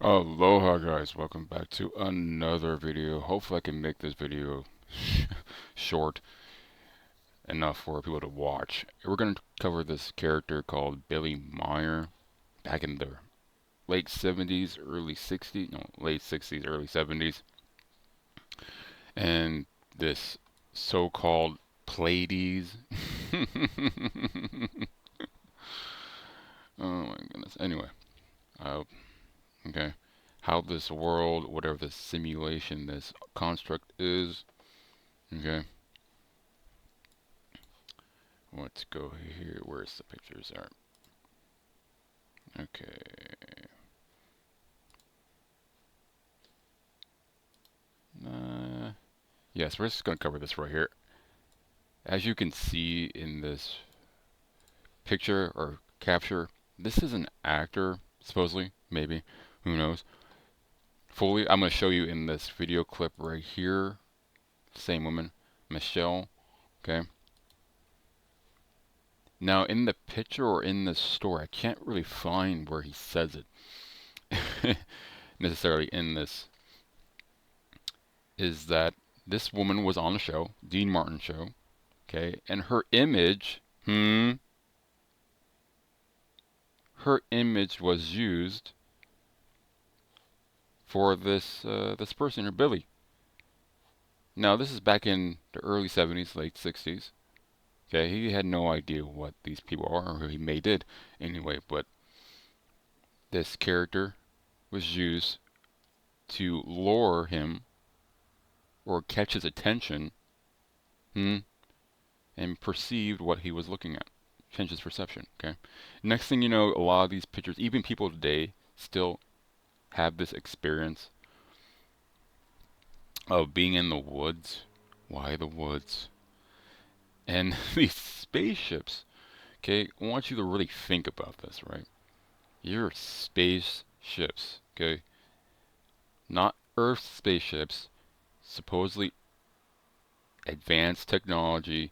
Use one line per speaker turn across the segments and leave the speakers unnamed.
Aloha guys, welcome back to another video. Hopefully I can make this video short enough for people to watch. We're going to cover this character called Billy Meier back in the late 70s, early 60s, no, late 60s, early 70s. And this so-called Pleiades. Oh my goodness. Anyway, uh, okay. How this world, whatever this simulation, this construct is, okay. Let's go here. Where's the pictures are? Okay. Yes, we're just going to cover this right here. As you can see in this picture or capture, this is an actor, supposedly, maybe, who knows. Fully, I'm going to show you in this video clip right here. Same woman, Michelle, okay. Now, in the picture or in the story, I can't really find where he says it necessarily in this. Is that this woman was on the show, Dean Martin show, okay, and her image, her image was used for this person, or Billy. Now, this is back in the early 70s, late 60s. Okay, he had no idea what these people are, or who he may did anyway, but this character was used to lure him or catch his attention, and perceived what he was looking at. Change his perception, okay? Next thing you know, a lot of these pictures, even people today, still have this experience of being in the woods. Why the woods? And these spaceships, okay? I want you to really think about this, right? You're spaceships, okay? Not Earth spaceships, supposedly advanced technology,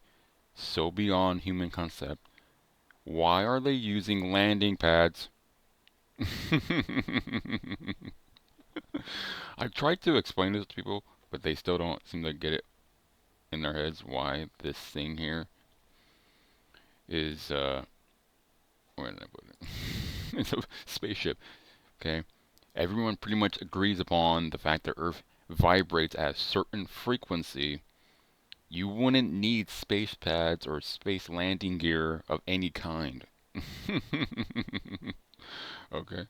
so beyond human concept. Why are they using landing pads? I've tried to explain this to people, but they still don't seem to get it in their heads why this thing here is, where did I put it? It's a spaceship, okay? Everyone pretty much agrees upon the fact that Earth vibrates at a certain frequency. You wouldn't need space pads or space landing gear of any kind. Okay,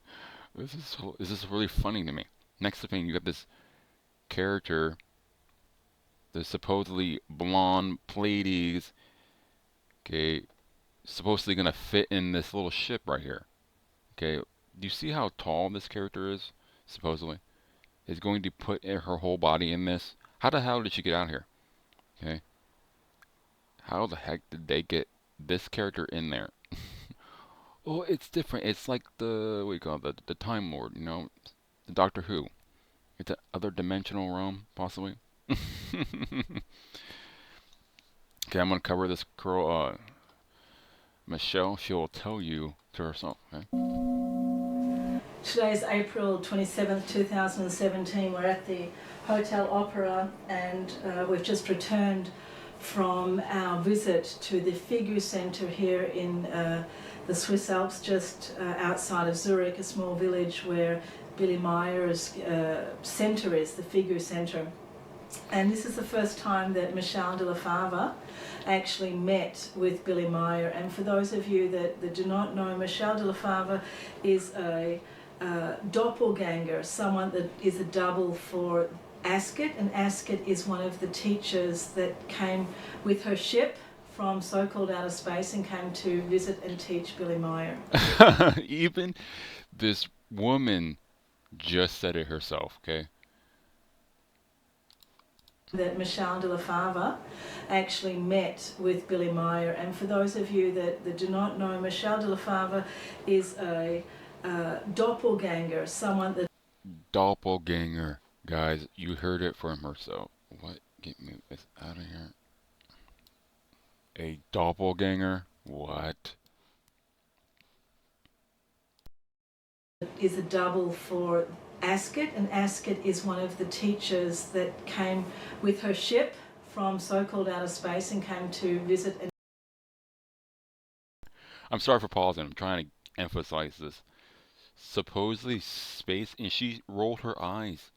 this is really funny to me. Next thing, you got this character, the supposedly blonde Pleiades, okay, supposedly gonna fit in this little ship right here. Okay, do you see how tall this character is? Supposedly, is going to put her whole body in this. How the hell did she get out here? Okay, how the heck did they get this character in there? Oh, it's different. It's like the what do you call it? The Time Lord, you know, the Doctor Who. It's another dimensional realm, possibly. Okay, I'm gonna cover this girl, Michelle. She will tell you to herself. Okay?
Today is April 27th, 2017. We're at the Hotel Opera and we've just returned from our visit to the Figu Centre here in the Swiss Alps, just outside of Zurich, a small village where Billy Meier's centre is, the Figu Centre. And this is the first time that Michel de la Fava actually met with Billy Meier. And for those of you that do not know, Michel de la Fava is a doppelganger, someone that is a double for Ascot, and Ascot is one of the teachers that came with her ship from so-called outer space and came to visit and teach Billy Meier.
Even this woman just said it herself. Okay.
That Michel de la Fava actually met with Billy Meier. And for those of you that do not know, Michel de la Fava is a doppelganger, someone that...
Doppelganger. Guys, you heard it from herself. What? Get me this out of here. A doppelganger? What?
is a double for Ascot, and Ascot is one of the teachers that came with her ship from so-called outer space and came to visit. And
I'm sorry for pausing. I'm trying to emphasize this. Supposedly space, and she rolled her eyes.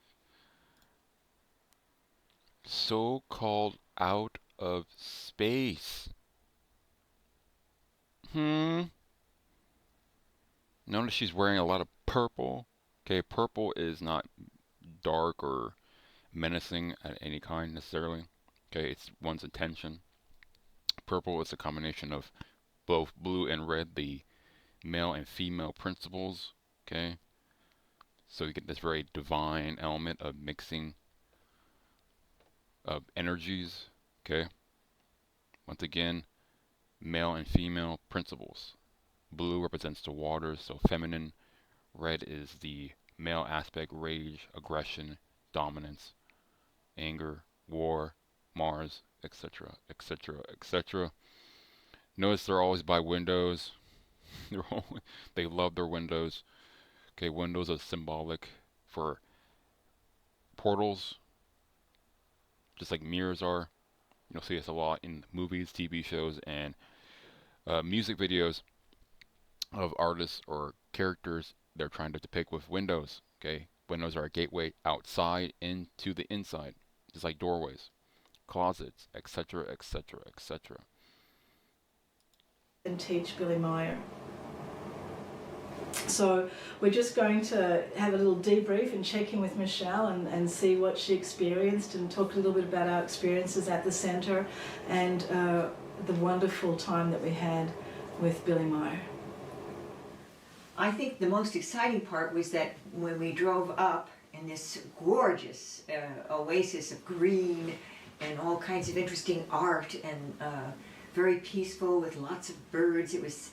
So-called out of space. Hmm. Notice she's wearing a lot of purple. Okay, purple is not dark or menacing at any kind necessarily. Okay, it's one's intention. Purple is a combination of both blue and red, the male and female principles. Okay, so you get this very divine element of mixing of energies. Okay, once again, male and female principles. Blue represents the waters, so feminine. Red is the male aspect, rage, aggression, dominance, anger, war, Mars, etc., etc., etc. Notice they're always by windows. They're always, they love their windows. Okay, windows are symbolic for portals, just like mirrors are. You'll see this a lot in movies, TV shows, and music videos of artists or characters they're trying to depict with windows. Okay, windows are a gateway outside into the inside, just like doorways, closets, etc., etc., etc.
teach Billy Meier. So we're just going to have a little debrief and check in with Michelle and see what she experienced and talk a little bit about our experiences at the centre and the wonderful time that we had with Billy Meier.
I think the most exciting part was that when we drove up in this gorgeous oasis of green and all kinds of interesting art and very peaceful with lots of birds. It was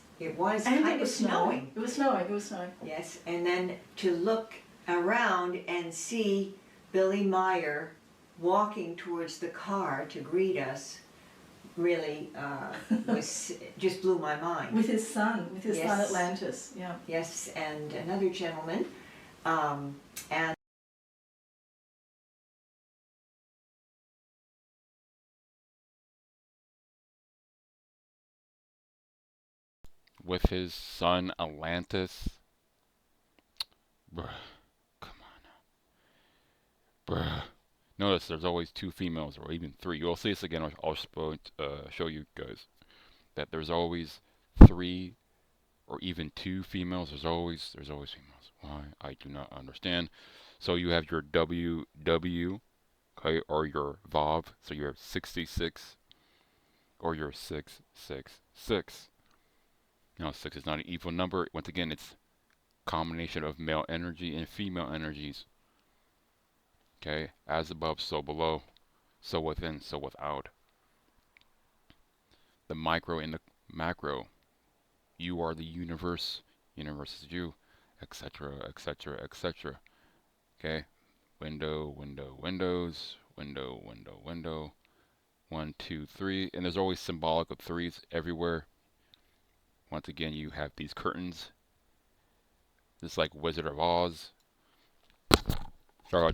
And
kind of snowing.
It was snowing. It was snowing.
Yes, and then to look around and see Billy Meier walking towards the car to greet us really was just blew my mind.
With his son
Yes.
Atlantis, yeah.
Yes, and another gentleman, and
With his son Atlantis. Bruh, come on now. Bruh. Notice there's always two females, or even three. You'll see this again. I'll show you guys that there's always three or even two females. There's always females. Why? I do not understand. So you have your WW, okay, or your VOV. So you're 66, or your 666. Now 6 is not an even number. Once again, it's combination of male energy and female energies. Okay, as above, so below, so within, so without. The micro and the macro. You are the universe. Universe is you, etc., etc., etc. Okay, window, window, windows, window, window, window. 1, 2, 3, and there's always symbolic of threes everywhere. Once again, you have these curtains, just like Wizard of Oz. Sorry,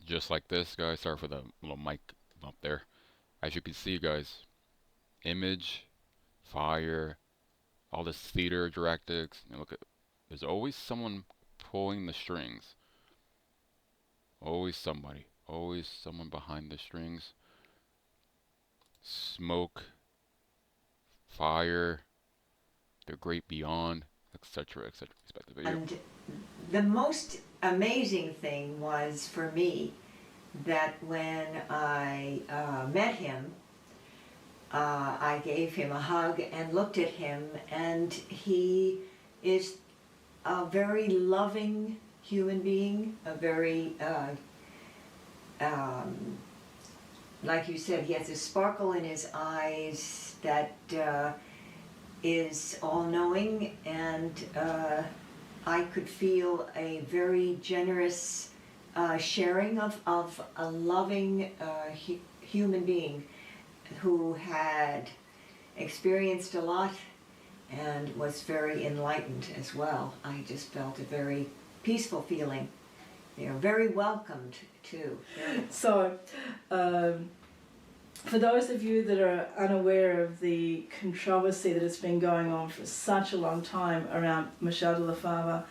just like this, guys. Sorry for the little mic bump there. As you can see, guys, image, fire, all this theater directives. And look at, there's always someone pulling the strings. Always somebody. Always someone behind the strings. Smoke, fire, the great beyond, etc., etc. Respect the video.
and the most amazing thing was for me that when I met him, I gave him a hug and looked at him, and he is a very loving, human being, a very, um, like you said, he has a sparkle in his eyes that is all-knowing, and I could feel a very generous sharing of a loving human being who had experienced a lot and was very enlightened as well. I just felt a very peaceful feeling. You know, very welcomed too.
So, for those of you that are unaware of the controversy that has been going on for such a long time around Michelle de la Fava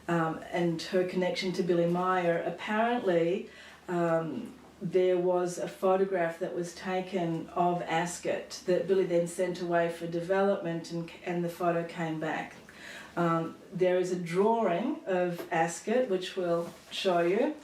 and her connection to Billy Meier, apparently there was a photograph that was taken of Ascot that Billy then sent away for development, and the photo came back. There is a drawing of Ascot which we'll show you.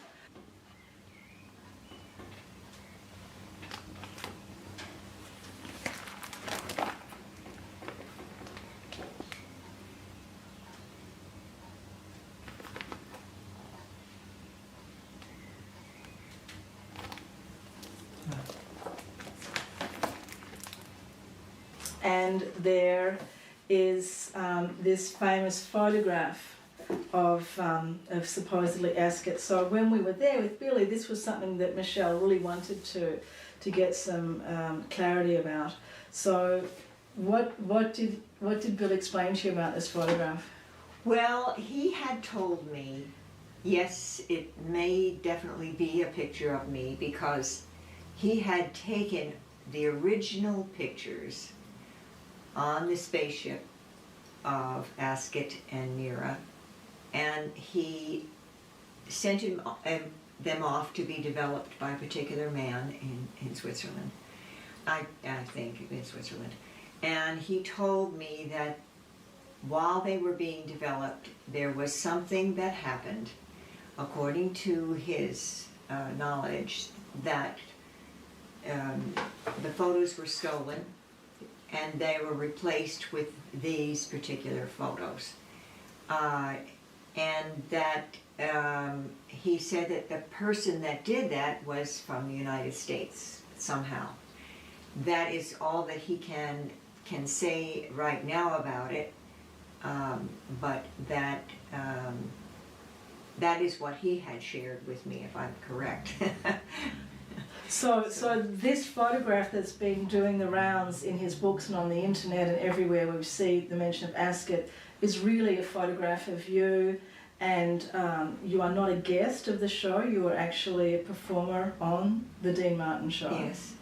And there is this famous photograph of supposedly Ascot. So when we were there with Billy, this was something that Michelle really wanted to get some clarity about. So what did Bill explain to you about this photograph?
Well, he had told me, yes, it may definitely be a picture of me, because he had taken the original pictures on the spaceship of Ascot and Mira, and he sent them off to be developed by a particular man in Switzerland. I think in Switzerland. And he told me that while they were being developed, there was something that happened, according to his knowledge, that the photos were stolen and they were replaced with these particular photos. And that he said that the person that did that was from the United States somehow. That is all that he can say right now about it, but that is what he had shared with me, if I'm correct.
So this photograph that's been doing the rounds in his books and on the internet and everywhere we see the mention of Ascot is really a photograph of you, and you are not a guest of the show, you are actually a performer on the Dean Martin show.
Yes.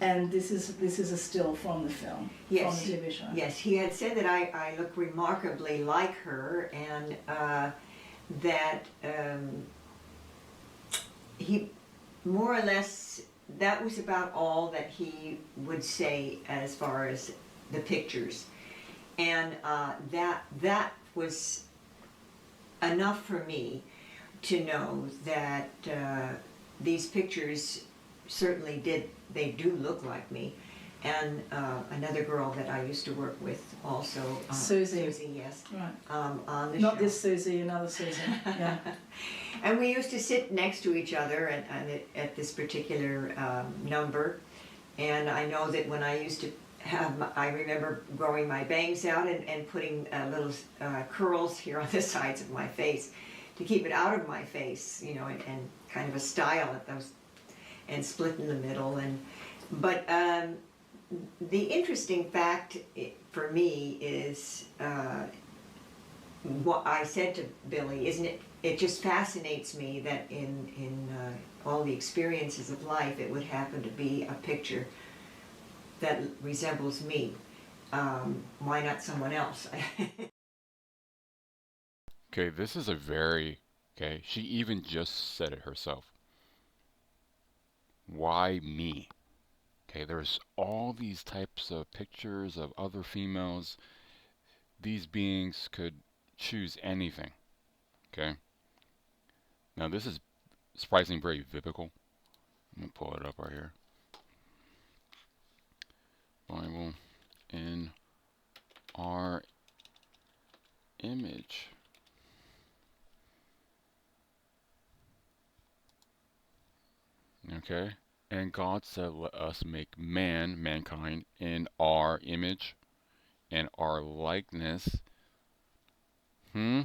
And this is a still from the film,
Yes,
from the TV show.
Yes, he had said that I look remarkably like her, and that he more or less, that was about all that he would say as far as the pictures. And that was enough for me to know that these pictures certainly they do look like me. And another girl that I used to work with also,
Susie.
Susie, yes,
Right.
on the
Not
show.
this Susie, another Susie. Yeah.
And we used to sit next to each other at this particular number. And I know that when I used to I remember growing my bangs out and putting little curls here on the sides of my face to keep it out of my face, you know, and kind of a style at those, and split in the middle. But the interesting fact for me is what I said to Billy, isn't it? It just fascinates me that in all the experiences of life, it would happen to be a picture that resembles me. Why not someone else?
Okay, this is okay, she even just said it herself. Why me? Okay, there's all these types of pictures of other females. These beings could choose anything. Okay? Now this is surprisingly very biblical. I'm gonna pull it up right here. Bible in our image. Okay? And God said, let us make mankind, in our image and our likeness. Hmm?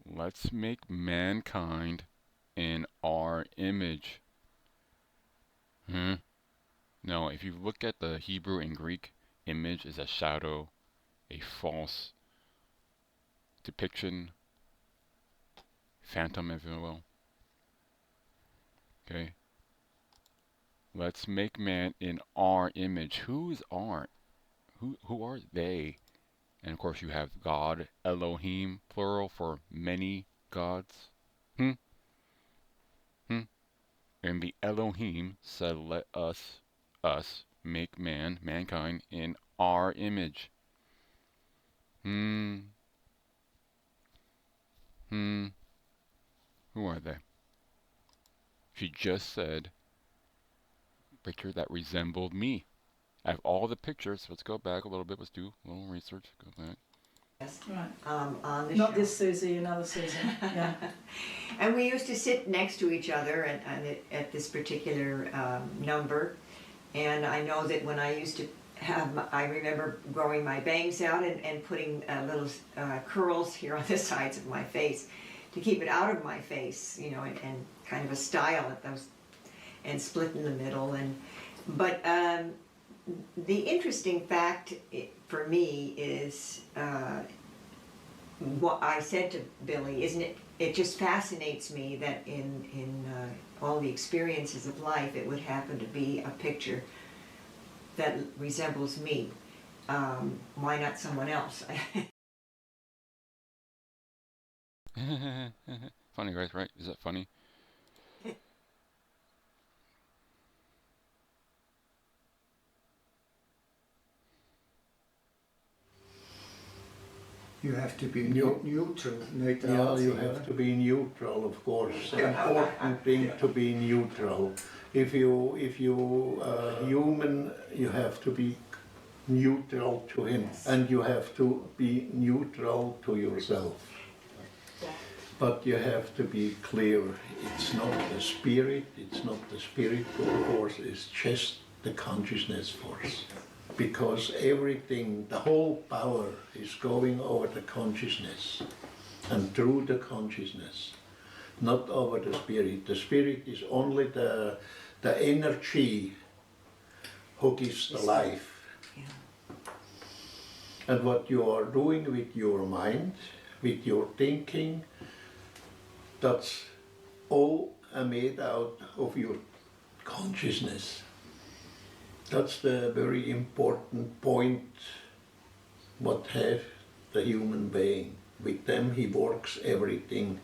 Let's make mankind in our image. Hmm? No, if you look at the Hebrew and Greek, image is a shadow, a false depiction, phantom, if you will. Okay? Let's make man in our image. Who is our? Who are they? And of course, you have God, Elohim, plural for many gods. Hmm? Hmm? And the Elohim said, let us, make mankind, in our image. Hmm? Hmm? Who are they? She just said, picture that resembled me. I have all the pictures. Let's go back a little bit. Let's do a little research. Go back.
Right.
On the
Not
show.
this Susie, another Susie. Yeah.
And we used to sit next to each other at this particular number. And I know that when I used to I remember growing my bangs out and putting little curls here on the sides of my face to keep it out of my face, you know, and kind of a style at those, and split in the middle. But the interesting fact for me is what I said to Billy, isn't it? It just fascinates me that in all the experiences of life, it would happen to be a picture that resembles me. Why not someone else?
Funny, right? Right? Is that funny?
You have to be neutral,
Yeah,
neutral.
you have to be neutral, of course. Important thing to be neutral. If you human, you have to be neutral to him, and you have to be neutral to yourself. But you have to be clear. It's not the spirit. It's not the spiritual force. It's just the consciousness force. Because everything, the whole power is going over the consciousness and through the consciousness, not over the spirit. The spirit is only the energy who gives the life. And what you are doing with your mind, with your thinking, that's all made out of your consciousness. That's the very important point what have the human being. With them he works everything.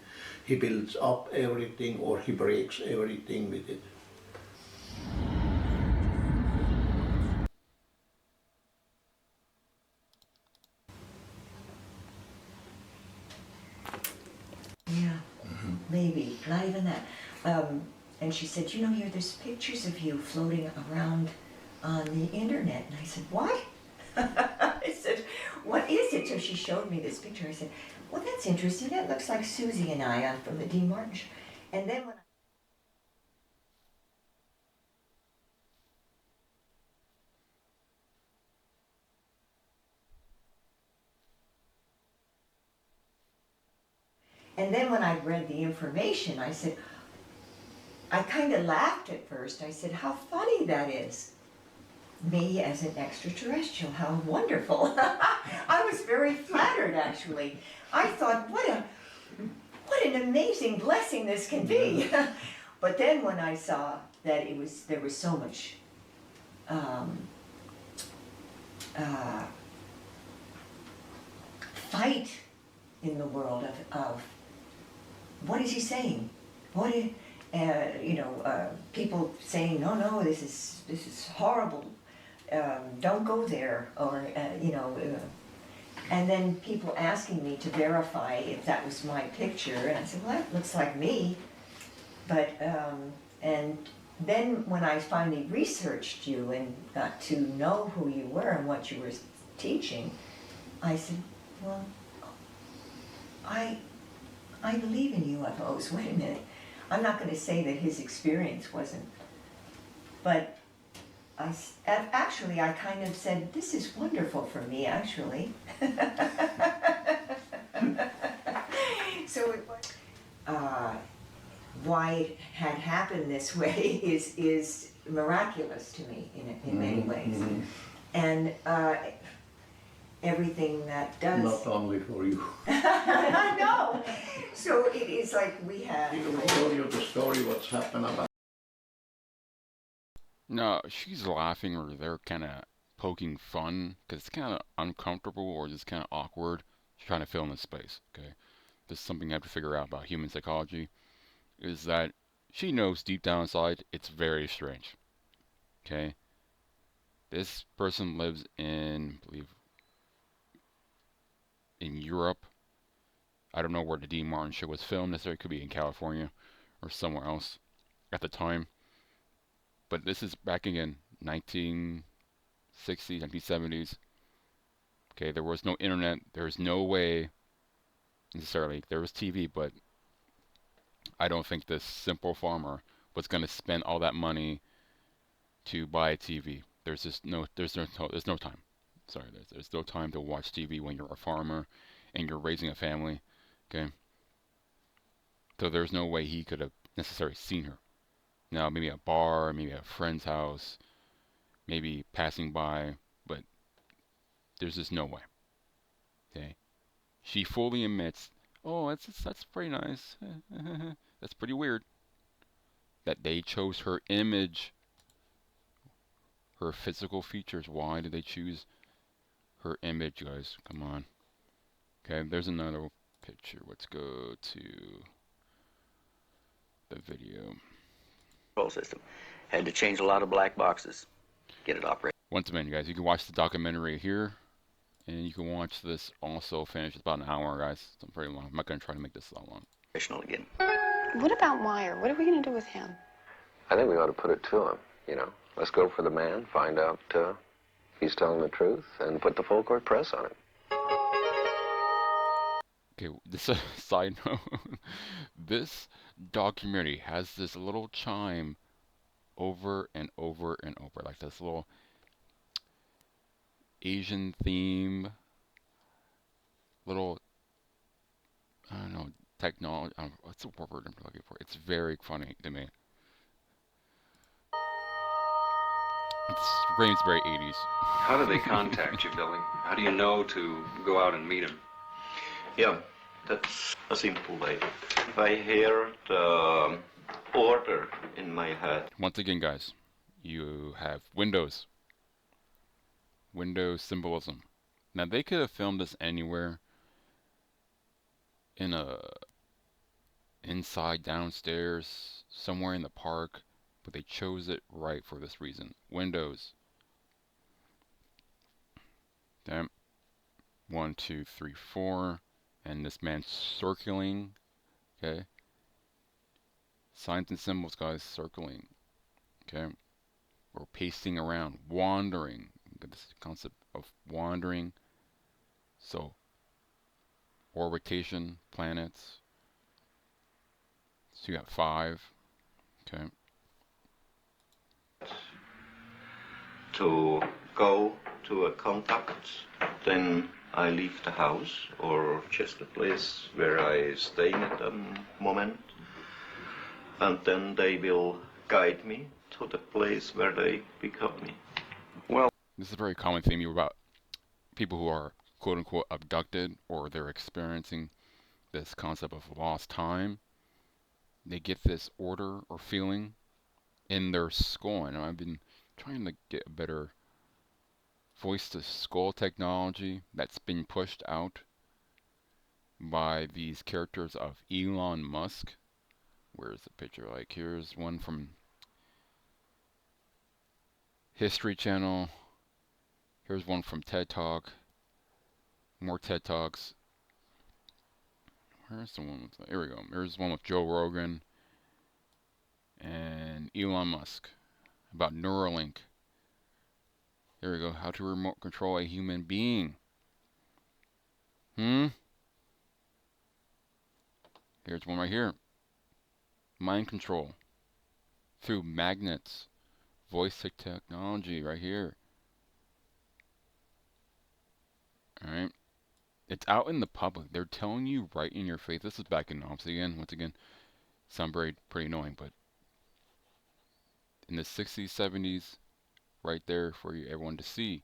He builds up everything or he breaks everything with it.
Yeah, maybe, not even that. And she said, you know, here there's pictures of you floating around on the internet. And I said, what? I said, what is it? So she showed me this picture. I said, well, that's interesting. That looks like Susie and I from the Dean Martin show. And then when I read the information, I said, I kind of laughed at first. I said, how funny that is. Me as an extraterrestrial, how wonderful. I was very flattered, actually. I thought, what an amazing blessing this can be. But then when I saw that there was so much fight in the world of what is he saying? What is, people saying, no, this is horrible. Don't go there, or and then people asking me to verify if that was my picture, and I said, well, that looks like me. But and then when I finally researched you and got to know who you were and what you were teaching, I said, well, I believe in UFOs. Wait a minute. I'm not going to say that his experience wasn't, but actually I kind of said, this is wonderful for me, actually. So why it had happened this way is miraculous to me in many ways.
Mhm.
And everything that does.
Not only for you.
I know. So it is like we have.
He will tell you the story what's happened about.
No, she's laughing or they're kind of poking fun because it's kind of uncomfortable or just kind of awkward. She's trying to fill in the space. Okay, this is something you have to figure out about human psychology. Is that she knows deep down inside it's very strange. Okay, this person lives in, I believe, in Europe. I don't know where the Dean Martin show was filmed necessarily. It could be in California or somewhere else at the time. But this is back again, 1960s, 1970s. Okay, there was no internet. There was no way necessarily. There was TV, but I don't think this simple farmer was going to spend all that money to buy a TV. There's no time. Sorry, there's no time to watch TV when you're a farmer and you're raising a family. Okay, so there's no way he could have necessarily seen her. Now, maybe a bar, maybe a friend's house, maybe passing by, but there's just no way. Okay, she fully admits, oh, that's pretty nice. That's pretty weird that they chose her image, her physical features. Why did they choose her image, guys? Come on. Okay, there's another picture. Let's go to the video.
Control system. Had to change a lot of black boxes, get it
Once again, guys, you can watch the documentary here, and you can watch this also finish. It's about an hour, guys. It's very long. I'm not going to try to make this that long.
operational again.
What about Meier? What are we going to do with him?
I think we ought to put it to him, you know. Let's go for the man, find out he's telling the truth, and put the full court press on him.
Okay, this side note. This documentary has this little chime over and over and over, like this little Asian theme, little, I don't know, technology. What's the word I'm looking for? It's very funny to me. It screams very 80s.
How do they contact you, Billy? How do you know to go out and meet him?
Yeah, that's a simple way. If I hear the order in my head,
Once again, guys, you have Windows. Windows symbolism. Now, they could have filmed this anywhere in a inside downstairs somewhere in the park, but they chose it right for this reason. Windows. Okay. 1, 2, 3, 4, and this man circling. Okay. Signs and symbols, guys, circling. Okay. Or pacing around, wandering. This concept of wandering. So, orbitation, planets. So you got 5. Okay.
to go to a contact, then I leave the house or just the place where I stay at the moment, and then they will guide me to the place where they pick up me.
This is a very common theme about people who are quote unquote abducted or they're experiencing this concept of lost time. They get this order or feeling in their skull, and I've been trying to get a better voice to skull technology that's been pushed out by these characters of Elon Musk. Where's the picture? Like, here's one from History Channel. Here's one from TED Talk. More TED Talks. Where's the one with, here we go. There's one with Joe Rogan and Elon Musk about Neuralink. Here we go. How to remote control a human being. Here's one right here. mind control through magnets, voice technology right here. All right. It's out in the public. They're telling you right in your face. This is back in obviously again, once again, sound pretty annoying, but in the 60s, 70s, right there for you everyone to see.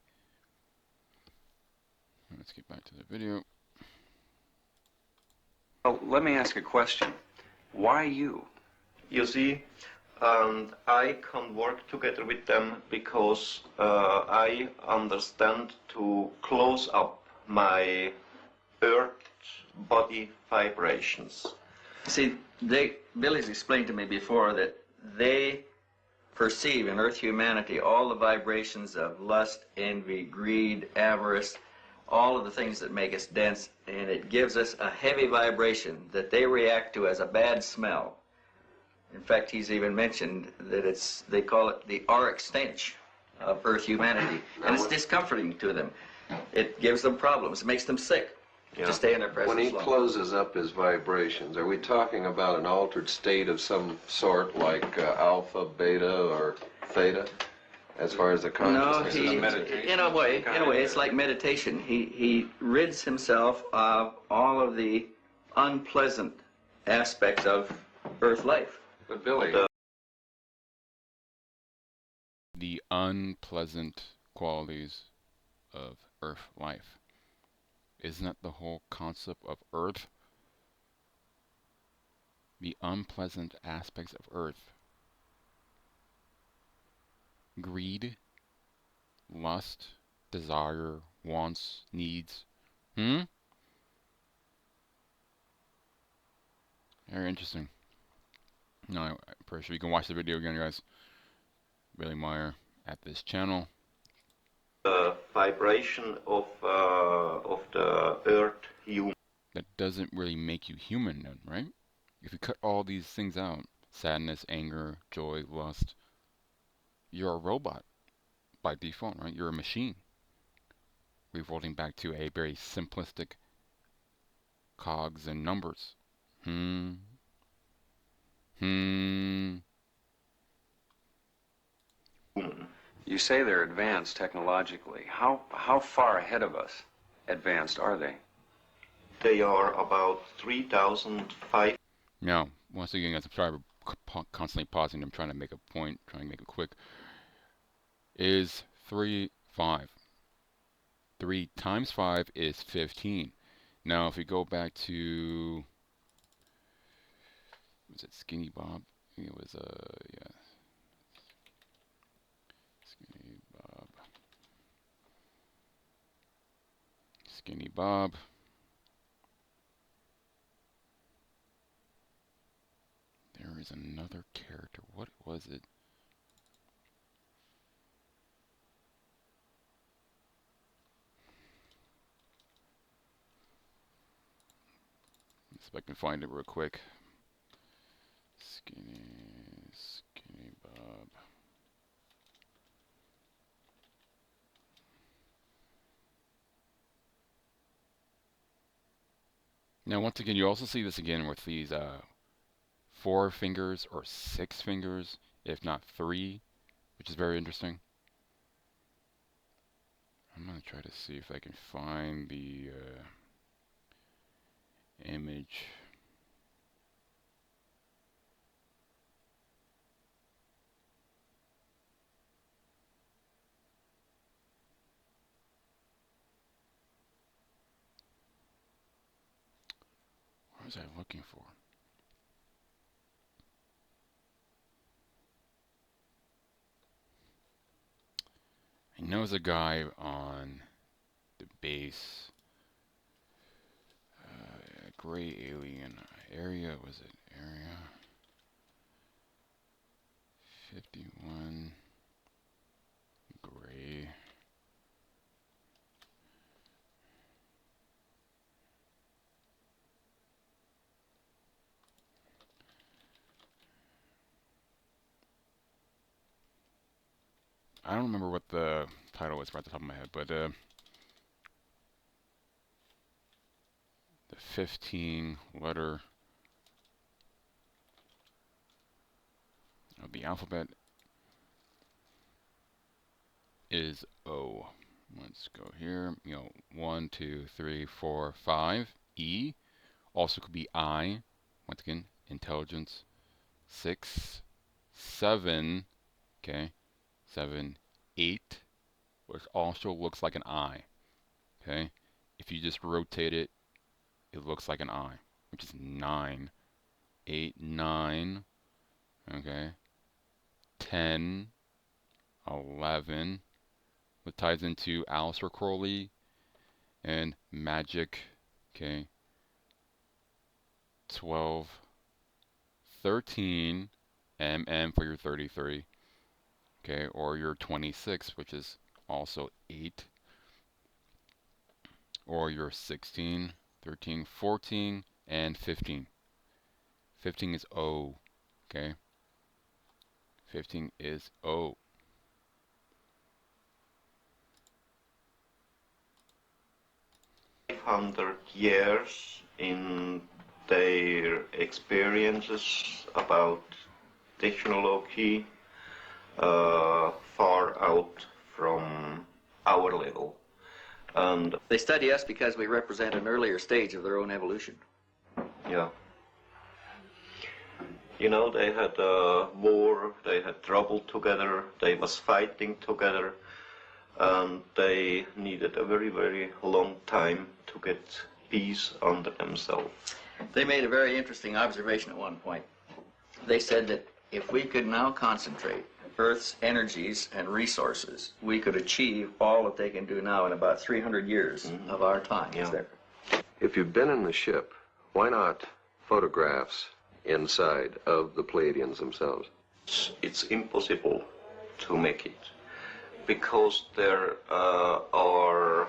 Let's get back to the video.
Well, let me ask a question. Why you?
You see, and I can work together with them because I understand to close up my earth body vibrations.
See, Billy's explained to me before that they perceive in Earth humanity all the vibrations of lust, envy, greed, avarice, all of the things that make us dense, and it gives us a heavy vibration that they react to as a bad smell. In fact, he's even mentioned that they call it the auric stench of Earth humanity, and it's discomforting to them. It gives them problems. It makes them sick to stay in their presence
When he
long.
closes up his vibrations, are we talking about an altered state of some sort, like alpha, beta, or theta, as far as the
No,
consciousness
he,
is concerned?
in a way, it's like meditation. He rids himself of all of the unpleasant aspects of Earth life.
But Billy,
The unpleasant qualities of Earth life. Isn't that the whole concept of Earth? The unpleasant aspects of Earth. Greed, lust, desire, wants, needs. Hmm? Very interesting. No, I'm pretty sure you can watch the video again, guys. Billy Meier at this channel.
The vibration of the earth human.
That doesn't really make you human then, right? If you cut all these things out, sadness, anger, joy, lust, you're a robot by default, right? You're a machine. Revolting back to a very simplistic cogs and numbers. Hmm. Hmm.
You say they're advanced technologically. How far ahead of us advanced are they?
They are about 3,500.
Now, once again, guys, I'm sorry for constantly pausing. I'm trying to make a point, trying to make it quick. Is 3, 5. 3 times 5 is 15. Now, if we go back to, was it Skinny Bob? I think it was, yeah, Skinny Bob. Skinny Bob. There is another character. What was it? Let's see if I can find it real quick. Skinny Bob. Now, once again, you also see this again with these 4 fingers or 6 fingers, if not 3, which is very interesting. I'm going to try to see if I can find the image. What was I looking for? I know there's a guy on the base. Gray alien area, was it area 51 gray? I don't remember what the title was right at the top of my head, but the 15 letter the alphabet is O. Let's go here. 1, 2, 3, 4, 5. E. Also could be I. Once again, intelligence. 6, 7. Okay. 7, 8, which also looks like an I. Okay. If you just rotate it, it looks like an I, which is 9. 8, 9. Okay. 10, 11. What ties into Aleister Crowley and magic. Okay. 12, 13, MM for your 33. Okay. Or your 26, which is also 8. Or your 16, 13, 14, and 15. 15 is O. Okay. 15 is O.
500 years in their experiences about technology far out from our level. And
They study us because we represent an earlier stage of their own evolution.
yeah. You know, they had war, they had trouble together, they was fighting together, and they needed a very, very long time to get peace under themselves.
They made a very interesting observation at one point. They said that if we could now concentrate Earth's energies and resources, we could achieve all that they can do now in about 300 years of our time.
Yeah.
Is that
If you've been in the ship, why not photographs inside of the Pleiadians themselves?
It's impossible to make it because there are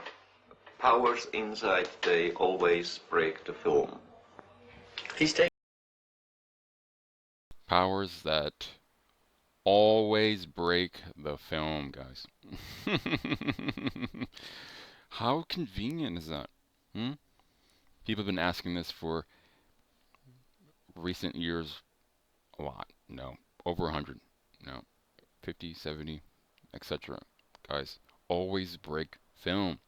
powers inside, they always break the film.
He's taking
Powers that always break the film, guys. How convenient is that? Hmm? People have been asking this for recent years a lot. No. Over 100. No. 50, 70, etc. Guys, always break film.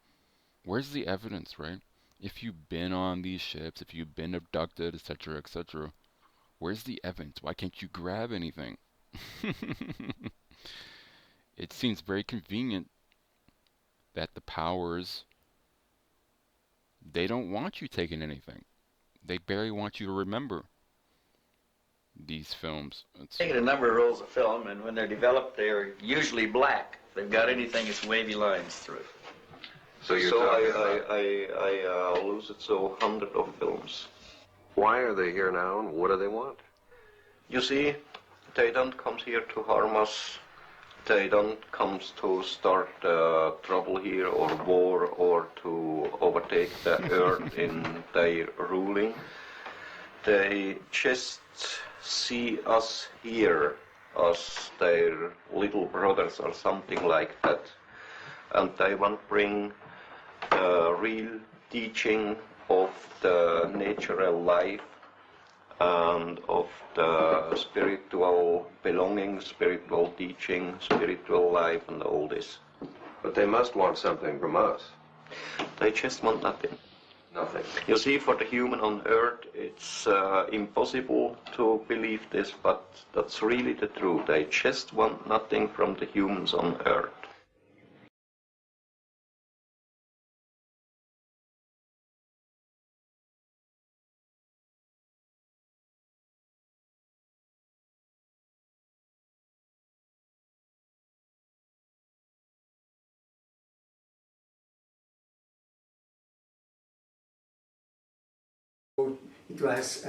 Where's the evidence, right? If you've been on these ships, if you've been abducted, etc., etc., where's the evidence? Why can't you grab anything? It seems very convenient that the powers, they don't want you taking anything. They barely want you to remember these films.
a number of rolls of film, and when they're developed, they're usually black. If they've got anything, it's wavy lines through it.
So you're
So
talking about
I lose it so hundred of films.
why are they here now and what do they want?
You see, they don't come here to harm us. They don't come to start trouble here or war or to overtake the earth in their ruling. They just see us here as their little brothers or something like that. And they want to bring the real teaching of the natural life and of the spiritual belonging, spiritual teaching, spiritual life, and all this.
But they must want something from us.
They just want nothing.
Nothing.
You see, for the human on earth, it's impossible to believe this, but that's really the truth. They just want nothing from the humans on earth.
It was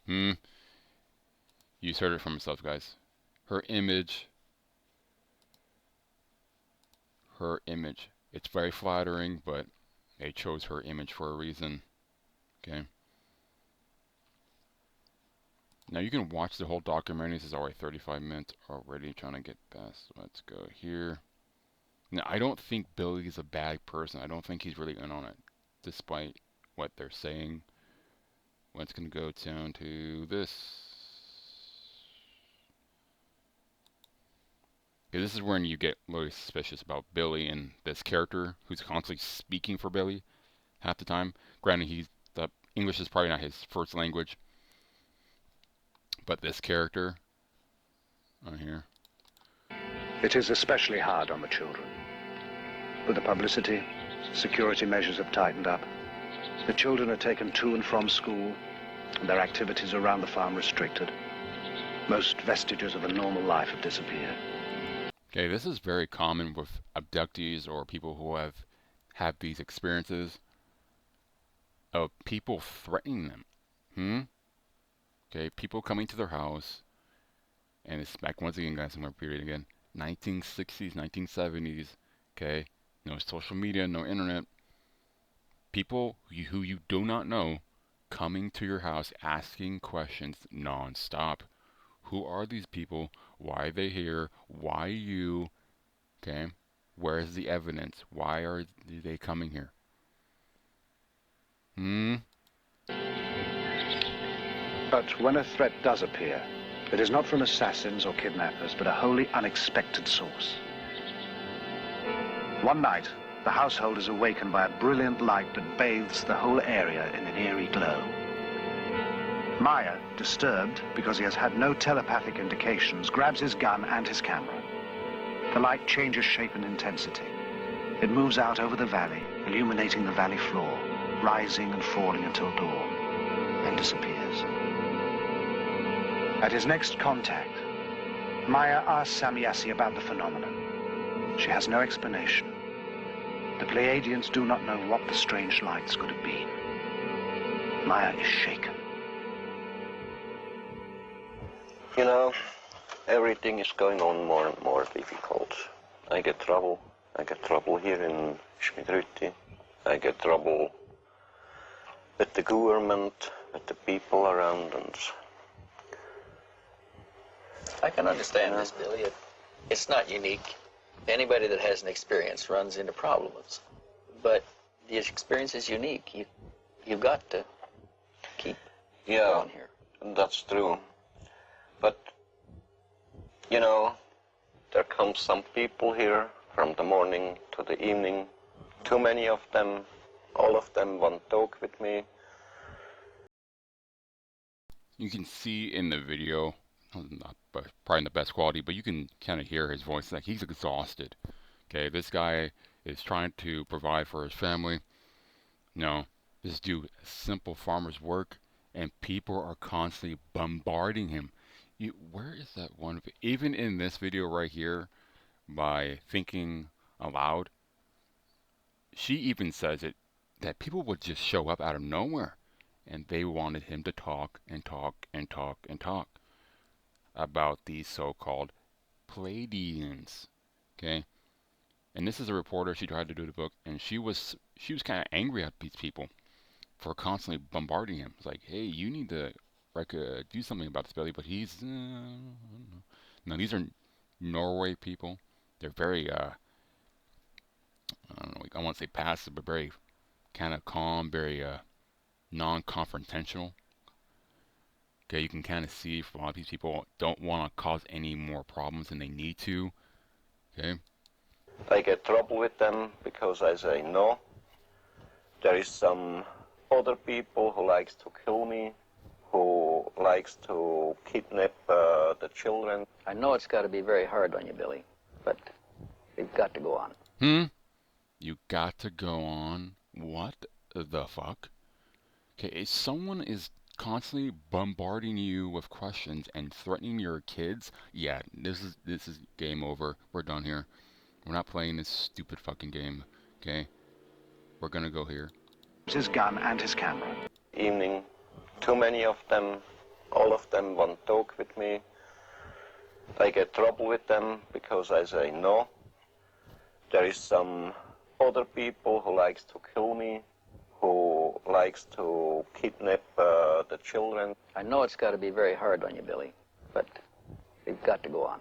Hmm. You heard it from yourself, guys. Her image, her image. It's very flattering, but they chose her image for a reason. Okay. Now you can watch the whole documentary. This is already 35 minutes already. Trying to get past. Let's go here. Now I don't think Billy's a bad person. I don't think he's really in on it, despite what they're saying. Let's gonna go down to this. Okay, this is when you get really suspicious about Billy and this character who's constantly speaking for Billy half the time. Granted, the English is probably not his first language, but this character on here.
It is especially hard on the children. With the publicity, security measures have tightened up. The children are taken to and from school, and their activities around the farm restricted. Most vestiges of a normal life have disappeared.
Okay, this is very common with abductees or people who have had these experiences of people threatening them. Okay, people coming to their house, and it's back once again, guys, I'm going to repeat it again. 1960s, 1970s, okay? No social media, no internet. People who you do not know coming to your house asking questions non-stop. Who are these people? Why are they here? Why you? Okay? Where is the evidence? Why are they coming here?
But when a threat does appear, it is not from assassins or kidnappers, but a wholly unexpected source. One night, the household is awakened by a brilliant light that bathes the whole area in an eerie glow. Meier, disturbed because he has had no telepathic indications, grabs his gun and his camera. The light changes shape and intensity. It moves out over the valley, illuminating the valley floor, rising and falling until dawn, and disappears. At his next contact, Meier asks Samiassi about the phenomenon. She has no explanation. The Pleiadians do not know what the strange lights could have been. Meier is shaken.
You know, everything is going on more and more difficult. I get trouble. I get trouble here in Schmidrütti. I get trouble with the government, with the people around, and
I can understand this, Billy. It's not unique. Anybody that has an experience runs into problems. But the experience is unique. You've got to keep going here.
That's true. But, you know, there come some people here from the morning to the evening. Too many of them. All of them want to talk with me.
You can see in the video, not probably in the best quality, but you can kind of hear his voice. Like, he's exhausted. Okay, this guy is trying to provide for his family. No, just do simple farmer's work, and people are constantly bombarding him. Where is that one? Even in this video right here, by thinking aloud, she even says it, that people would just show up out of nowhere, and they wanted him to talk and talk and talk and talk about these so-called Pleiadians. Okay, and this is a reporter. She tried to do the book, and she was kind of angry at these people for constantly bombarding him. It's like, hey, you need to do something about this, Billy. But he's no. These are Norway people. They're very I don't know. I won't say passive, but very kind of calm, very non-confrontational. Okay, you can kind of see a lot of these people don't want to cause any more problems than they need to. Okay.
I get trouble with them because I say no. There is some other people who likes to kill me, who likes to kidnap the children.
I know it's got to be very hard on you, Billy, but you've got to go on.
You got to go on? What the fuck? Okay, if someone is constantly bombarding you with questions and threatening your kids, yeah, this is game over. We're done here. We're not playing this stupid fucking game. Okay? We're gonna go here.
His gun and his camera.
Evening. Too many of them. All of them want to talk with me. I get trouble with them because I say no. there is some other people who likes to kill me, who likes to kidnap the children.
I know it's got to be very hard on you, Billy, but we've got to go on.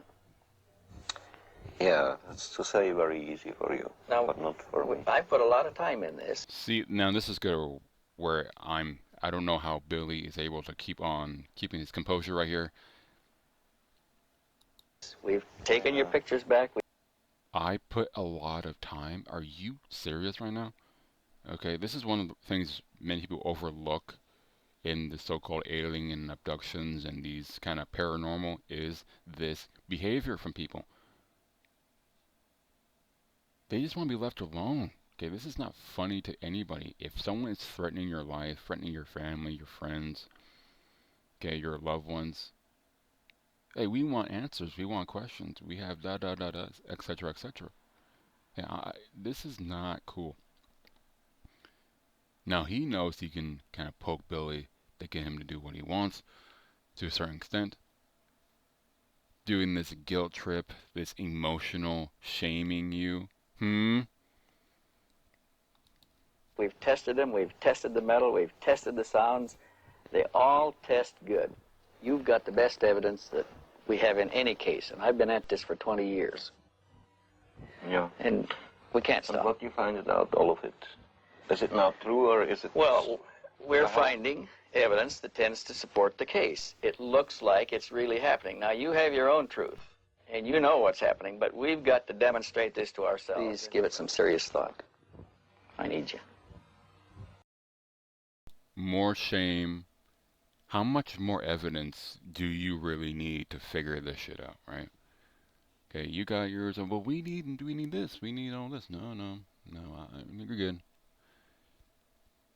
Yeah, that's to say very easy for you,
Now,
but not for me.
I put a lot of time in this.
See, now this is good where I don't know how Billy is able to keep on keeping his composure right here.
We've taken your pictures back.
I put a lot of time. Are you serious right now? Okay, this is one of the things many people overlook in the so-called alien and abductions and these kind of paranormal is this behavior from people. They just want to be left alone. Okay, this is not funny to anybody. If someone is threatening your life, threatening your family, your friends, okay, your loved ones, hey, we want answers. We want questions. We have da da da da, etc., etc. Yeah, this is not cool. Now he knows he can kind of poke Billy to get him to do what he wants to a certain extent. Doing this guilt trip, this emotional shaming you.
We've tested them. We've tested the metal. We've tested the sounds. They all test good. You've got the best evidence that we have in any case, and I've been at this for 20 years.
Yeah.
And we can't
And
stop.
what you find it out, all of it? Is it not true or is it...
Well, we're finding evidence that tends to support the case. It looks like it's really happening. Now, you have your own truth, and you know what's happening, but we've got to demonstrate this to ourselves. Please give it some serious thought. I need you.
More shame. How much more evidence do you really need to figure this shit out, right? Okay, you got yours. Well, we need this. We need all this. No, you're good.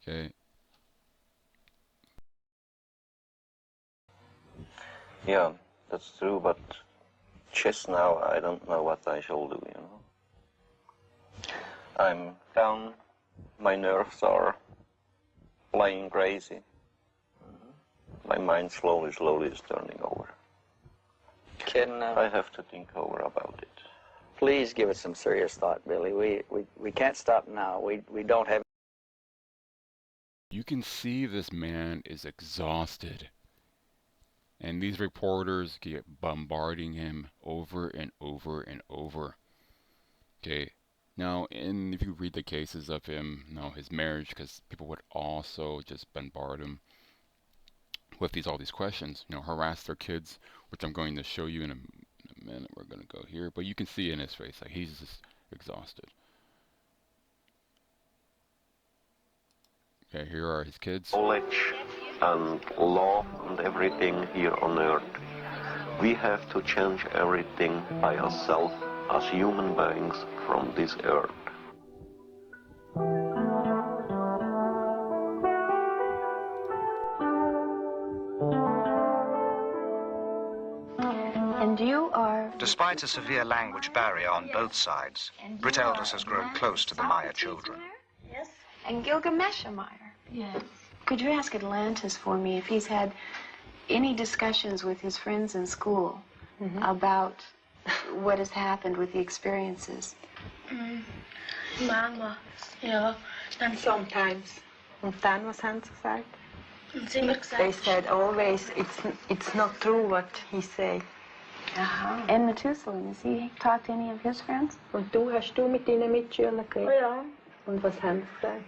Okay.
Yeah, that's true, but just now I don't know what I shall do, you know. I'm down, my nerves are flying crazy. My mind slowly is turning over. I have to think over about it.
Please give it some serious thought, Billy. We can't stop now. We don't have...
You can see this man is exhausted. And these reporters get bombarding him over and over and over. Okay. Now, if you read the cases of him, his marriage, because people would also just bombard him with all these questions, harass their kids, which I'm going to show you in a minute. We're going to go here, but you can see in his face, like he's just exhausted. Okay, here are his kids.
Knowledge and law and everything here on earth. We have to change everything by ourselves as human beings from this earth.
And you are...
Despite a severe language barrier on both sides, Britt Elders has grown close to the Meier children.
Yes. And Gilgamesh Meier. Yes. Could you ask Atlantis for me if he's had any discussions with his friends in school about what has happened with the experiences?
Mama, ja, then sometimes.
And then was Hans gesagt?
Und sie mir
They
gesagt,
said always it's not true what he say.
And Methuselah, has he talked to any of his friends?
Und hast du mit deinen Mitschülern geredet?
ja,
Und was haben sie gesagt?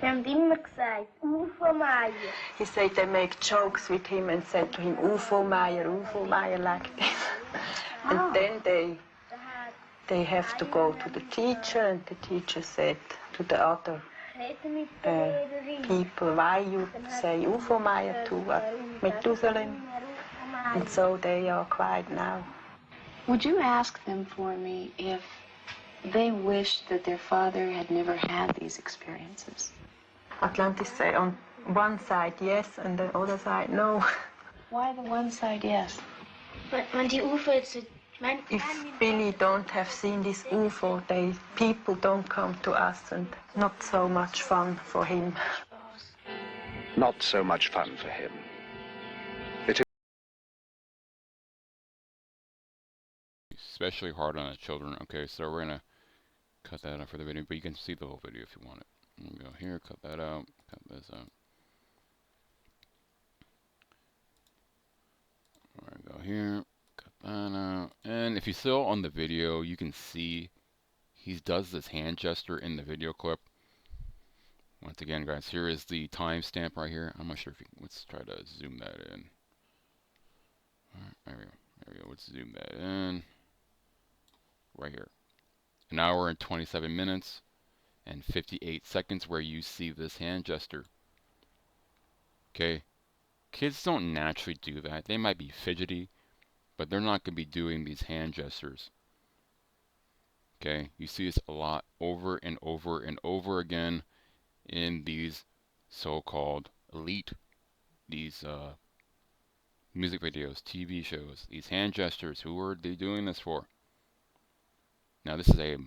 wir haben immer gesagt, UFO Meier.
He said they make jokes with him and said to him, UFO Meier like this. And then they have to go to the teacher, and the teacher said to the other people, why you say UFO Meier to Methuselah? And so they are quiet now.
Would you ask them for me if they wished that their father had never had these experiences?
Atlantis say on one side yes, and the other side no.
Why the one side yes?
Wenn die UFO jetzt,
If Billy don't have seen this UFO, people don't come to us, and not so much fun for him.
Not so much fun for him.
Especially hard on the children. Okay, so we're gonna cut that out for the video, but you can see the whole video if you want it. And go here, cut that out, cut this out. Alright, go here, cut that out. And if you still on the video, you can see he does this hand gesture in the video clip. Once again, guys, here is the timestamp right here. I'm not sure if you can, let's try to zoom that in. Alright, there we go. There we go. Let's zoom that in. Right here. An hour and 27 minutes and 58 seconds where you see this hand gesture. Okay. Kids don't naturally do that. They might be fidgety, but they're not going to be doing these hand gestures. Okay. You see this a lot over and over and over again in these so-called elite, these music videos, TV shows, these hand gestures. Who are they doing this for? Now this is a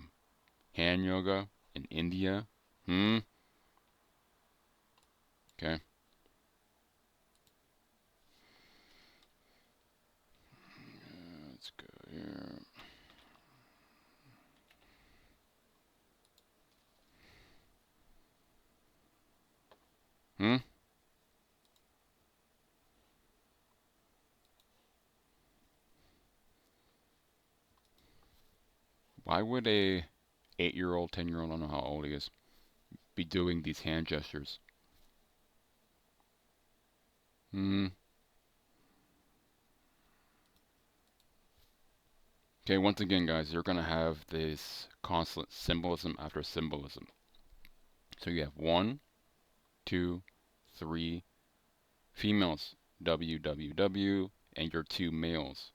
hand yoga in India. Okay. Let's go here. Why would a 8-year-old, 10-year-old, I don't know how old he is, be doing these hand gestures? Okay, once again, guys, you're going to have this constant symbolism after symbolism. So you have 1, 2, 3 females, WWW, and your 2 males.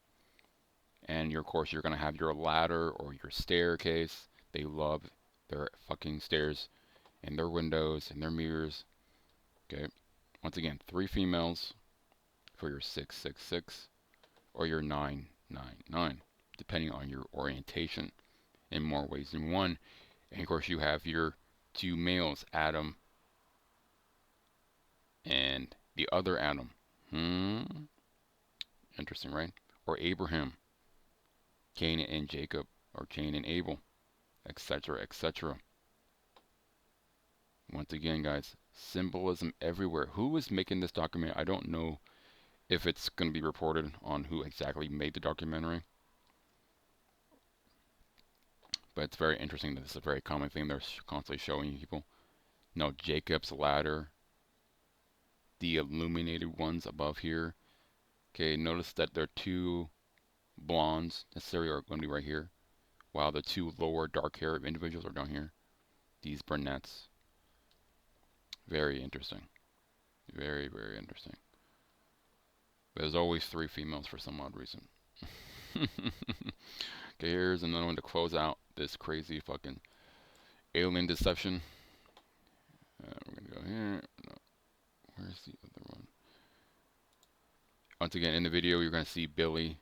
And of course, you're going to have your ladder or your staircase. They love their fucking stairs and their windows and their mirrors. Okay, once again, 3 females for your 666 or your 999, depending on your orientation in more ways than one. And of course, you have your 2 males, Adam and the other Adam. Interesting, right? Or Abraham, Cain and Jacob, or Cain and Abel, etc., etc. Once again, guys, symbolism everywhere. Who is making this documentary? I don't know if it's going to be reported on who exactly made the documentary. But it's very interesting that this is a very common thing they're constantly showing people. No, Jacob's ladder, the illuminated ones above here. Okay, notice that there are 2 blondes necessarily are going to be right here, while the 2 lower dark hair individuals are down here. These brunettes. Very interesting. Very, very interesting. There's always 3 females for some odd reason. Okay, here's another one to close out this crazy fucking alien deception. We're gonna go here. No. Where's the other one? Once again, in the video, you're gonna see Billy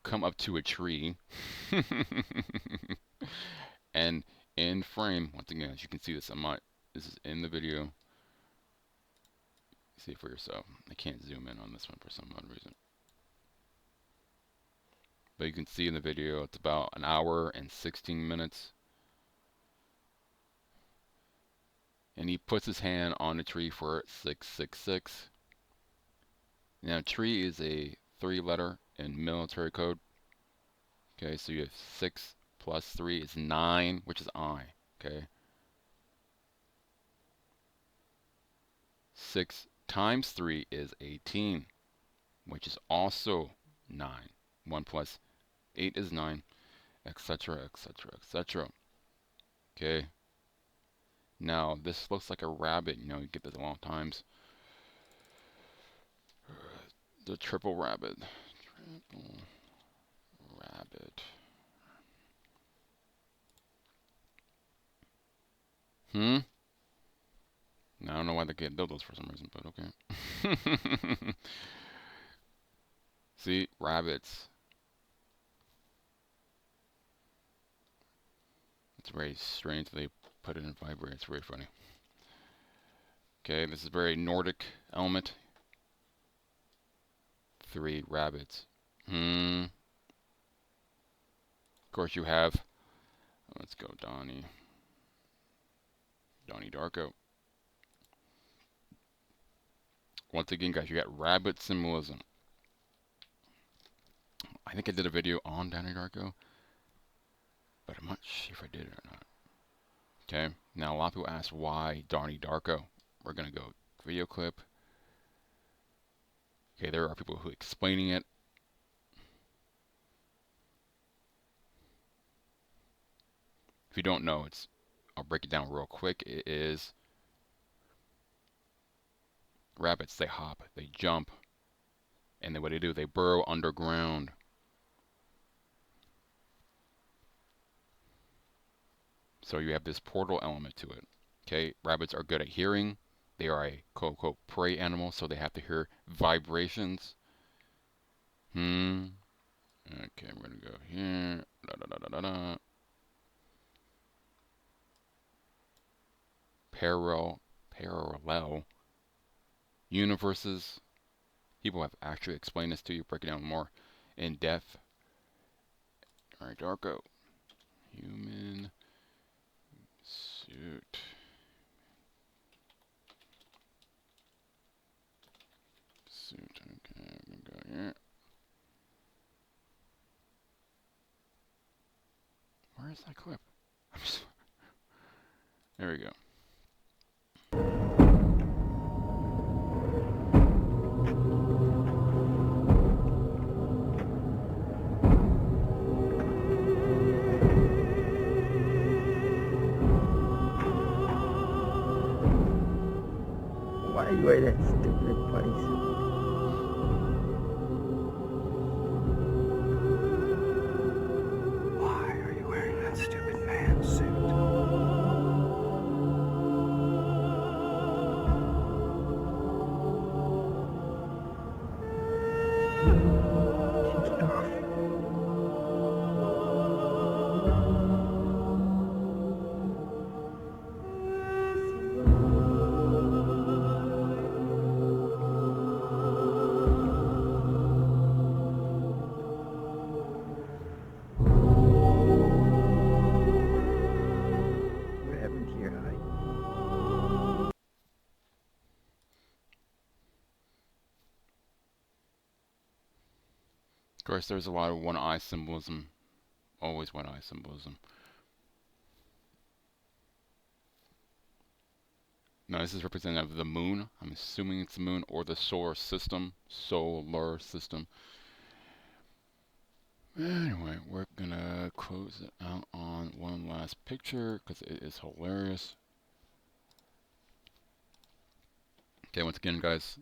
come up to a tree, and in frame, once again, as you can see this, this is in the video. See it for yourself. I can't zoom in on this one for some odd reason. But you can see in the video, it's about an hour and 16 minutes. And he puts his hand on the tree for 666. Now, tree is a 3-letter in military code. Okay, so you have 6 plus 3 is 9, which is I. Okay. 6 times 3 is 18, which is also 9. 1 plus 8 is 9, etc., etc., etc. Okay. Now, this looks like a rabbit. You know, you get this a lot of times. The triple rabbit. Triple rabbit. Now, I don't know why they get dildos for some reason, but okay. See, rabbits. It's very strange they put it in vibrate. It's very funny. Okay, this is very Nordic element. 3 rabbits. Of course, you have Let's go, Donnie. Donnie Darko. Once again, guys, you got rabbit symbolism. I think I did a video on Donnie Darko, but I'm not sure if I did it or not. Okay, now a lot of people ask why Donnie Darko. We're gonna go video clip. Okay, there are people who are explaining it. If you don't know, I'll break it down real quick. It is rabbits, they hop, they jump, and then what they do, they burrow underground. So you have this portal element to it. Okay, rabbits are good at hearing. They are a quote unquote prey animal, so they have to hear vibrations. Okay, I'm gonna go here. Da, da, da, da, da. Parallel universes. People have actually explained this to you, break it down more in depth. Alright, Darko. Human suit. Suit. Okay, I'm gonna go here. Where is that clip? There we go.
Why are you wearing that stupid bodysuit? Why are you wearing that stupid pantsuit? Take it off. What happened to your eye?
Of course, there's a lot of one eye symbolism. Always one eye symbolism. Now, this is representative of the moon. I'm assuming it's the moon or the solar system. Solar system. Anyway, we're gonna close it out on one last picture because it is hilarious. Okay, once again, guys,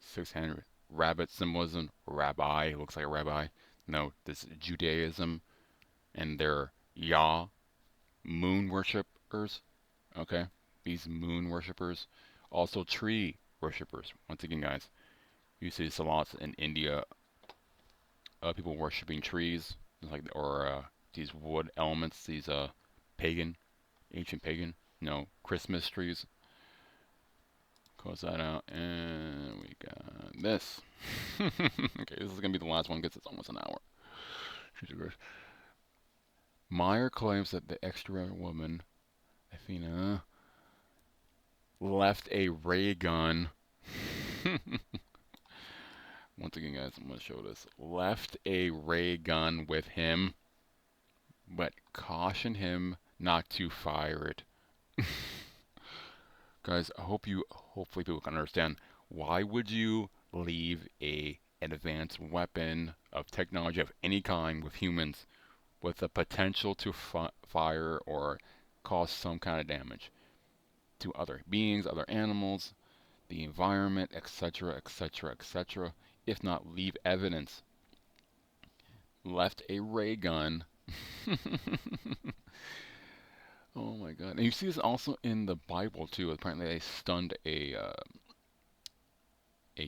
600 rabbit symbolism. Rabbi looks like a rabbi. No, this is Judaism, and they're Yah, moon worshippers. Okay, these moon worshippers, also tree worshippers. Once again, guys, you see this a lot in India. People worshiping trees, like or these wood elements, these pagan, ancient pagan, Christmas trees. Close that out, and we got this. Okay, this is gonna be the last one because it's almost an hour. Meier claims that the extra woman, Athena, left a ray gun. Once again, guys, I'm going to show this. Left a ray gun with him, but cautioned him not to fire it. Guys, hopefully people can understand. Why would you leave an advanced weapon of technology of any kind with humans with the potential to fire or cause some kind of damage to other beings, other animals, the environment, etc., etc., etc., if not leave evidence? Left a ray gun. Oh my god. And you see this also in the Bible too. Apparently they stunned a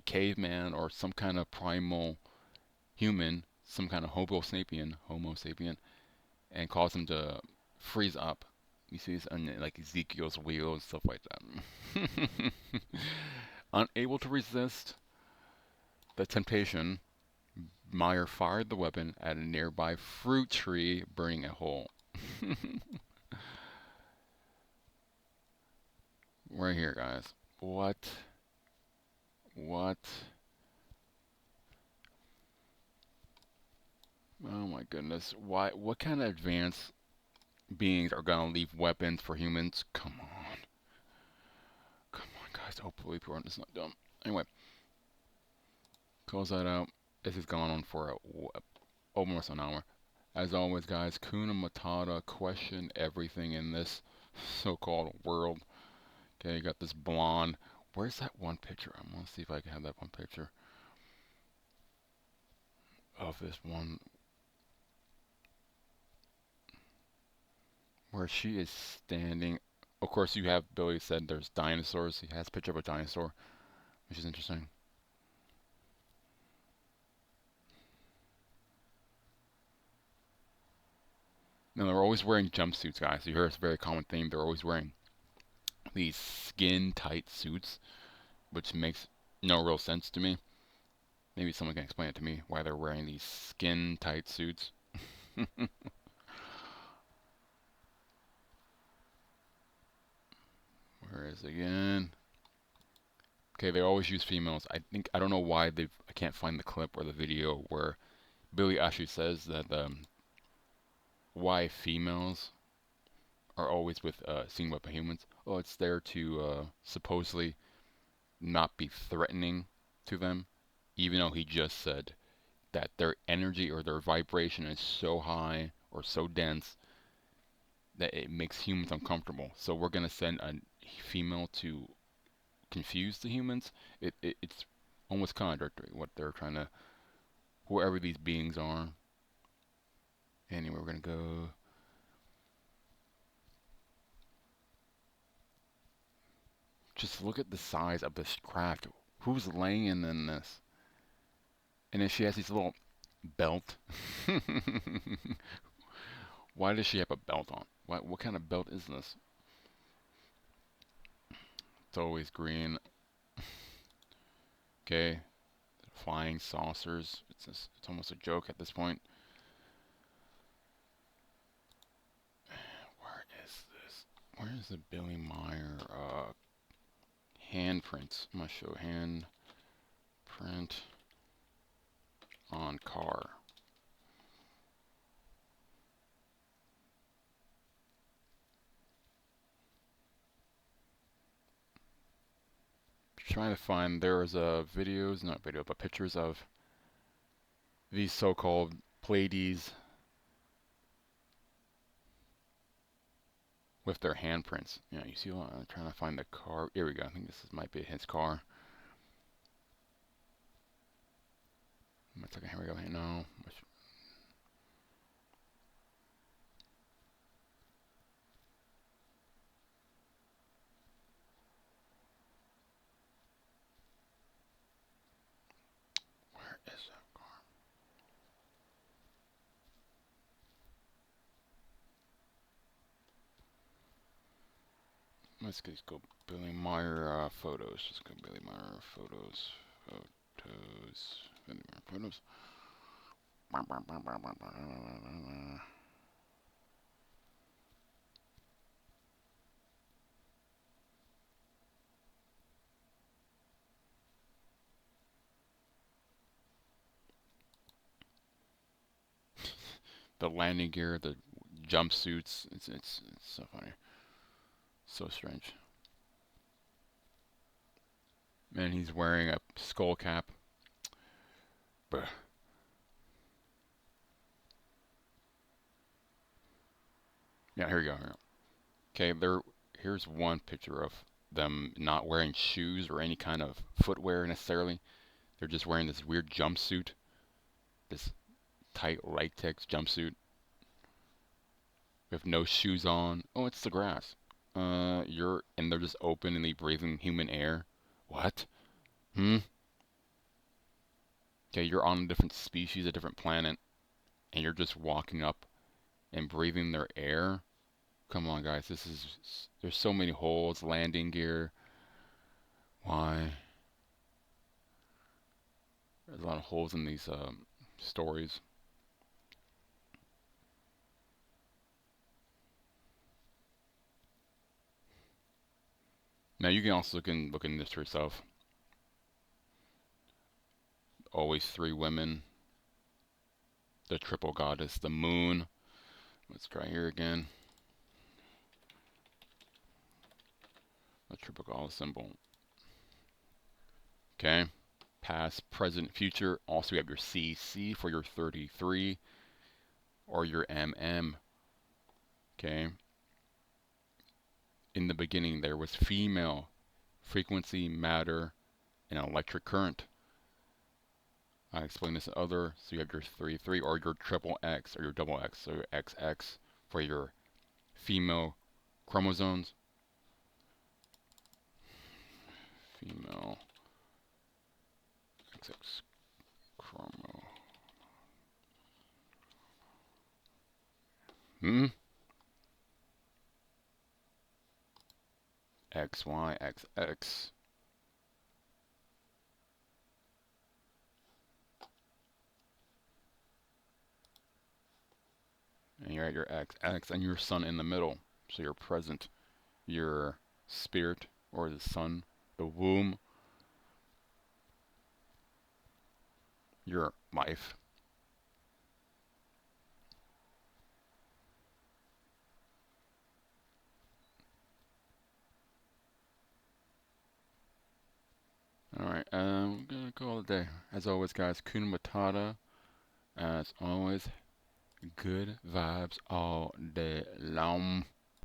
caveman or some kind of primal human, some kind of Homo sapien, and caused him to freeze up. You see this on like Ezekiel's wheel and stuff like that. Unable to resist the temptation, Meier fired the weapon at a nearby fruit tree, burning a hole. Right here, guys. What? What? Oh my goodness. Why? What kind of advanced beings are gonna leave weapons for humans? Come on. Come on, guys. Hopefully, people aren't just not dumb. Anyway, close that out. This has gone on for almost an hour. As always, guys, Kuna Matata question everything in this so-called world. Okay, you got this blonde. Where's that one picture? I want to see if I can have that one picture of this one where she is standing. Of course, you have Billy said there's dinosaurs. He has a picture of a dinosaur, which is interesting. Now, they're always wearing jumpsuits, guys. You hear it's a very common theme. They're always wearing these skin-tight suits, which makes no real sense to me. Maybe someone can explain it to me why they're wearing these skin-tight suits. Where is it again? Okay, they always use females. I don't know why I can't find the clip or the video where Billy actually says that why females are always with seen with humans. Oh, it's there to supposedly not be threatening to them, even though he just said that their energy or their vibration is so high or so dense that it makes humans uncomfortable. So we're gonna send a female to confuse the humans. It's almost contradictory what they're trying to, whoever these beings are. Anyway, we're gonna go. Just look at the size of this craft. Who's laying in this? And then she has these little belt. Why does she have a belt on? What kind of belt is this? It's always green. Okay, flying saucers. It's almost a joke at this point. Where is this? Where is the Billy Meier handprints? I'm gonna show handprint on car. Trying to find, there's videos, not video, but pictures of these so-called Pleiades with their handprints. Yeah, you see what I'm trying to find the car. Here we go. I think might be his car. It's okay. Here we go. No. Where is that car? Let's just go Billy Meier photos. Let's go Billy Meier photos. Billy Meier photos. The landing gear, the jumpsuits. It's so funny. So strange. And he's wearing a skull cap. Bruh. Yeah, here we go. Okay, here's one picture of them not wearing shoes or any kind of footwear necessarily. They're just wearing this weird jumpsuit. This tight latex jumpsuit with no shoes on. Oh, it's the grass. And they're just openly breathing human air. What? Hmm? Okay, you're on a different species, a different planet, and you're just walking up and breathing their air. Come on, guys. There's so many holes, landing gear. Why? There's a lot of holes in these stories. Now you can also look in this for yourself. Always three women. The triple goddess, the moon. Let's try here again. The triple goddess symbol. Okay. Past, present, future. Also, we have your CC for your 33 or your MM. Okay. In the beginning, there was female, frequency, matter, and electric current. I explained this other. So you have your 33 or your triple X or your double X. So your XX for your female chromosomes. Female XX chromo. XYXX. And you're at your XX and your sun in the middle. So you're present. Your spirit or the sun, the womb, your life. Alright, I'm gonna call it a day. As always, guys, Kuna Matata. As always, good vibes all day long.